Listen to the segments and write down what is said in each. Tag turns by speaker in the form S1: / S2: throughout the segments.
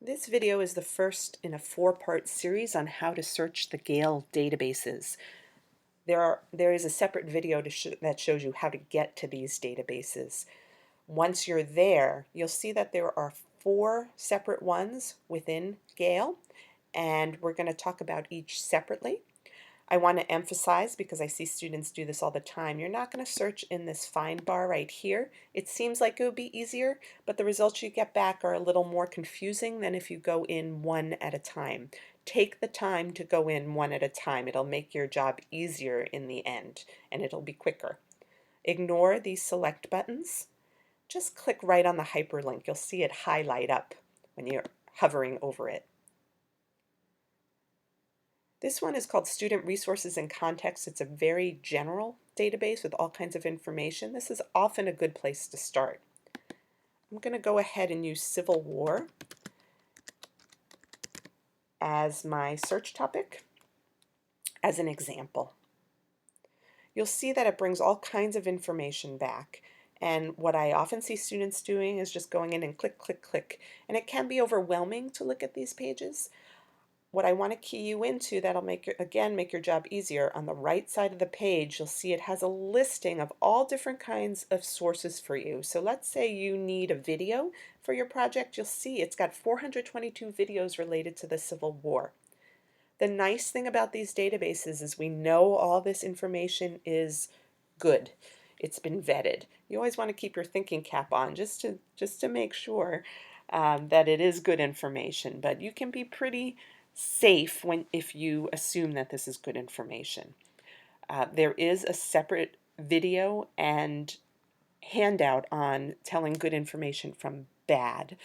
S1: This video is the first in a four-part series on how to search the Gale databases. There is a separate video that shows you how to get to these databases. Once you're there, you'll see that there are four separate ones within Gale, and we're going to talk about each separately. I want to emphasize, because I see students do this all the time, you're not going to search in this find bar right here. It seems like it would be easier, but the results you get back are a little more confusing than if you go in one at a time. Take the time to go in one at a time. It'll make your job easier in the end, and it'll be quicker. Ignore these select buttons. Just click right on the hyperlink. You'll see it highlight up when you're hovering over it. This one is called Student Resources and Context. It's a very general database with all kinds of information. This is often a good place to start. I'm going to go ahead and use Civil War as my search topic as an example. You'll see that it brings all kinds of information back. And what I often see students doing is just going in and click, click, click. And it can be overwhelming to look at these pages. What I want to key you into that'll make your job easier. On the right side of the page, you'll see it has a listing of all different kinds of sources for you. So let's say you need a video for your project. You'll see it's got 422 videos related to the Civil War. The nice thing about these databases is we know all this information is good. It's been vetted. You always want to keep your thinking cap on just to make sure that it is good information, but you can be pretty safe if you assume that this is good information. There is a separate video and handout on telling good information from bad.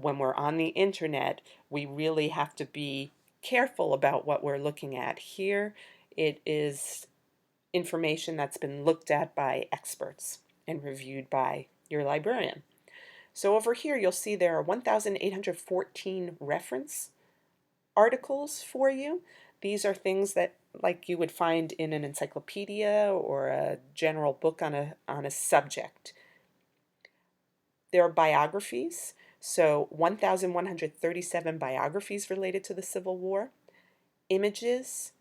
S1: When we're on the internet, we really have to be careful about what we're looking at. Here it is information that's been looked at by experts and reviewed by your librarian. So over here you'll see there are 1,814 reference articles for you. These are things that like you would find in an encyclopedia or a general book on a subject. There are biographies, so 1,137 biographies related to the Civil War. Images,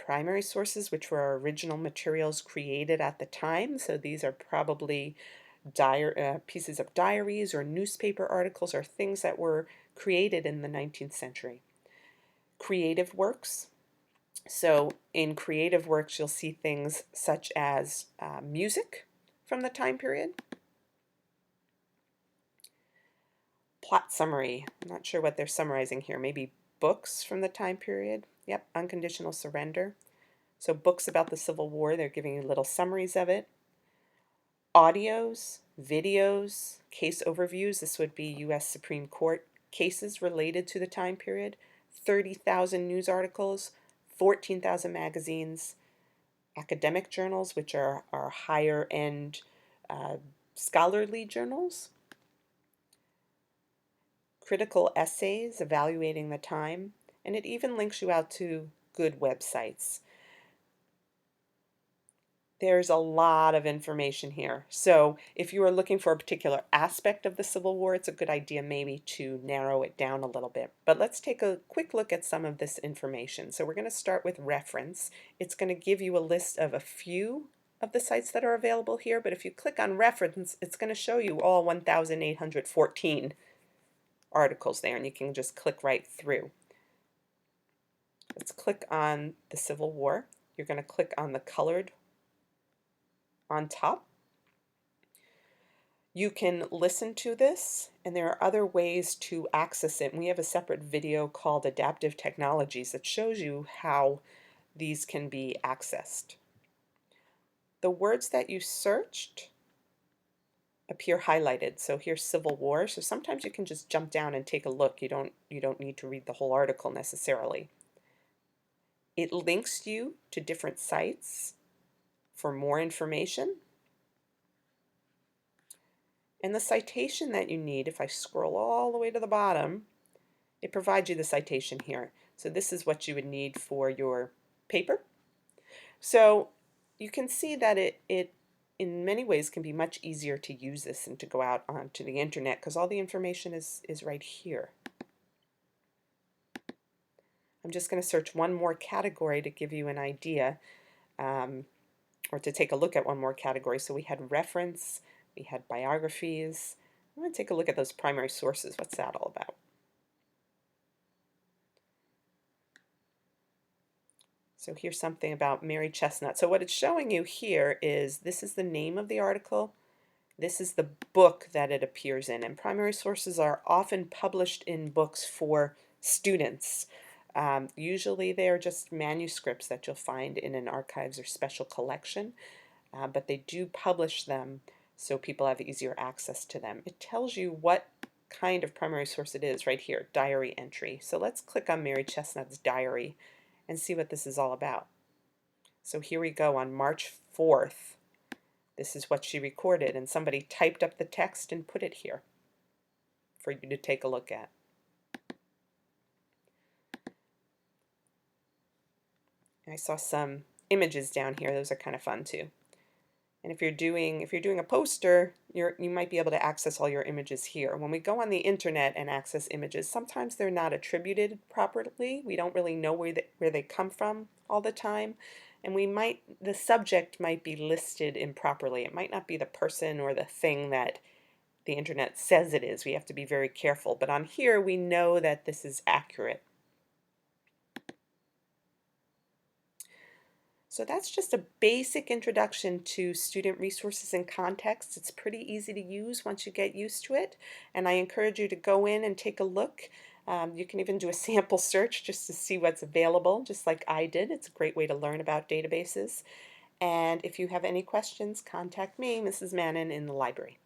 S1: primary sources, which were original materials created at the time, so these are probably pieces of diaries or newspaper articles or things that were created in the 19th century. Creative works. So in creative works, you'll see things such as music from the time period. Plot summary. I'm not sure what they're summarizing here. Maybe books from the time period. Yep, Unconditional Surrender. So books about the Civil War, they're giving you little summaries of it. Audios, videos, case overviews. This would be U.S. Supreme Court cases related to the time period. 30,000 news articles, 14,000 magazines, academic journals, which are higher end scholarly journals, critical essays evaluating the time, and it even links you out to good websites. There's a lot of information here. So if you are looking for a particular aspect of the Civil War, it's a good idea maybe to narrow it down a little bit. But let's take a quick look at some of this information. So we're going to start with reference. It's going to give you a list of a few of the sites that are available here, but if you click on reference, it's going to show you all 1,814 articles there, and you can just click right through. Let's click on the Civil War. You're going to click on the colored on top. You can listen to this, and there are other ways to access it. And we have a separate video called Adaptive Technologies that shows you how these can be accessed. The words that you searched appear highlighted. So here's Civil War. So sometimes you can just jump down and take a look. You don't need to read the whole article necessarily. It links you to different sites for more information. And the citation that you need, if I scroll all the way to the bottom, it provides you the citation here. So this is what you would need for your paper. So you can see that it in many ways can be much easier to use this and to go out onto the internet because all the information is right here. I'm just going to search one more category to give you an idea, um, or to take a look at one more category. So we had reference, we had biographies. I'm going to take a look at those primary sources. What's that all about? So here's something about Mary Chestnut. So what it's showing you here is this is the name of the article. This is the book that it appears in. And primary sources are often published in books for students. Usually they're just manuscripts that you'll find in an archives or special collection, but they do publish them so people have easier access to them. It tells you what kind of primary source it is right here, diary entry. So let's click on Mary Chestnut's diary and see what this is all about. So here we go on March 4th. This is what she recorded, and somebody typed up the text and put it here for you to take a look at. I saw some images down here. Those are kind of fun too. And if you're doing a poster, you might be able to access all your images here. When we go on the internet and access images, sometimes they're not attributed properly. We don't really know where they come from all the time. And the subject might be listed improperly. It might not be the person or the thing that the internet says it is. We have to be very careful. But on here, we know that this is accurate. So that's just a basic introduction to student resources and context. It's pretty easy to use once you get used to it, and I encourage you to go in and take a look. You can even do a sample search just to see what's available, just like I did. It's a great way to learn about databases. And if you have any questions, contact me, Mrs. Mannon, in the library.